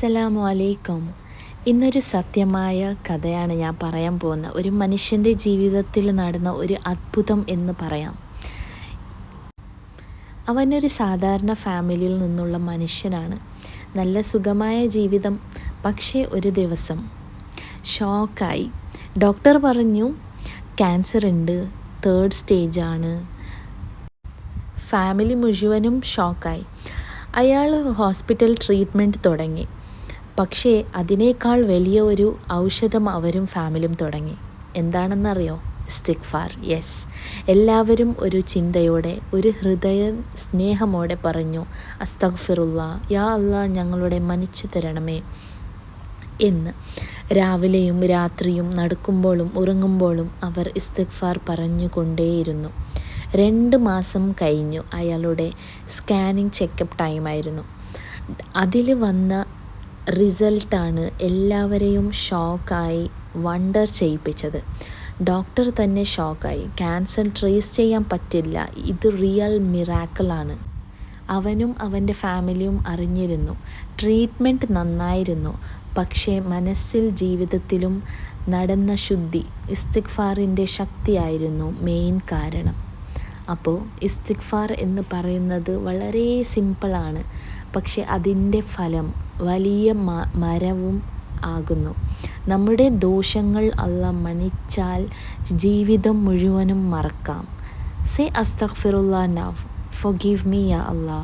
അസ്സലാമു അലൈക്കും. ഇന്നൊരു സത്യമായ കഥയാണ് ഞാൻ പറയാൻ പോകുന്നത്. ഒരു മനുഷ്യൻ്റെ ജീവിതത്തിൽ നടന്ന ഒരു അത്ഭുതം എന്ന് പറയാം. അവനൊരു സാധാരണ ഫാമിലിയിൽ നിന്നുള്ള മനുഷ്യനാണ്. നല്ല സുഖമായ ജീവിതം. പക്ഷേ ഒരു ദിവസം ഷോക്കായി. ഡോക്ടർ പറഞ്ഞു ക്യാൻസർ ഉണ്ട്, 3rd സ്റ്റേജാണ്. ഫാമിലി മുഴുവനും ഷോക്കായി. അയാൾ ഹോസ്പിറ്റൽ ട്രീറ്റ്മെൻറ്റ് തുടങ്ങി. പക്ഷേ അതിനേക്കാൾ വലിയ ഒരു ഔഷധം അവരും ഫാമിലിയും തുടങ്ങി. എന്താണെന്നറിയോ? ഇസ്തിഗ്ഫാർ. യെസ്, എല്ലാവരും ഒരു ചിന്തയോടെ, ഒരു ഹൃദയ സ്നേഹമോടെ പറഞ്ഞു, അസ്തഗ്ഫിറുല്ലാ, യാ അല്ലാ, ഞങ്ങളുടെ മன்னிച്ചു തരണമേ എന്ന്. രാവിലെയും രാത്രിയും നടക്കുമ്പോഴും ഉറങ്ങുമ്പോഴും അവർ ഇസ്തിഗ്ഫാർ പറഞ്ഞുകൊണ്ടേയിരുന്നു. 2 മാസം കഴിഞ്ഞു. അയാളുടെ സ്കാനിങ് ചെക്കപ്പ് ടൈമായിരുന്നു. അതിൽ വന്ന റിസൾട്ടാണ് എല്ലാവരെയും ഷോക്കായി, വണ്ടർ ചെയ്യിപ്പിച്ചത്. ഡോക്ടർ തന്നെ ഷോക്കായി. ക്യാൻസർ ട്രേസ് ചെയ്യാൻ പറ്റില്ല, ഇത് റിയൽ മിറാക്കിളാണ്. അവനും അവൻ്റെ ഫാമിലിയും അറിഞ്ഞിരുന്നു. ട്രീറ്റ്മെൻറ്റ് നന്നായിരുന്നു. പക്ഷേ മനസ്സിൽ, ജീവിതത്തിലും നടന്ന ശുദ്ധി, ഇസ്തിഗ്ഫാറിൻ്റെ ശക്തിയായിരുന്നു മെയിൻ കാരണം. അപ്പോൾ ഇസ്തിഗ്ഫാർ എന്ന് പറയുന്നത് വളരെ സിമ്പിളാണ്, പക്ഷെ അതിൻ്റെ ഫലം വലിയ മരവും ആകുന്നു. നമ്മുടെ ദോഷങ്ങൾ അല്ലാഹ് മன்னிച്ചാൽ ജീവിതം മുഴുവനും മറക്കാം. സേ അസ്തഗ്ഫിറുല്ലാ now, forgive me ya Allah.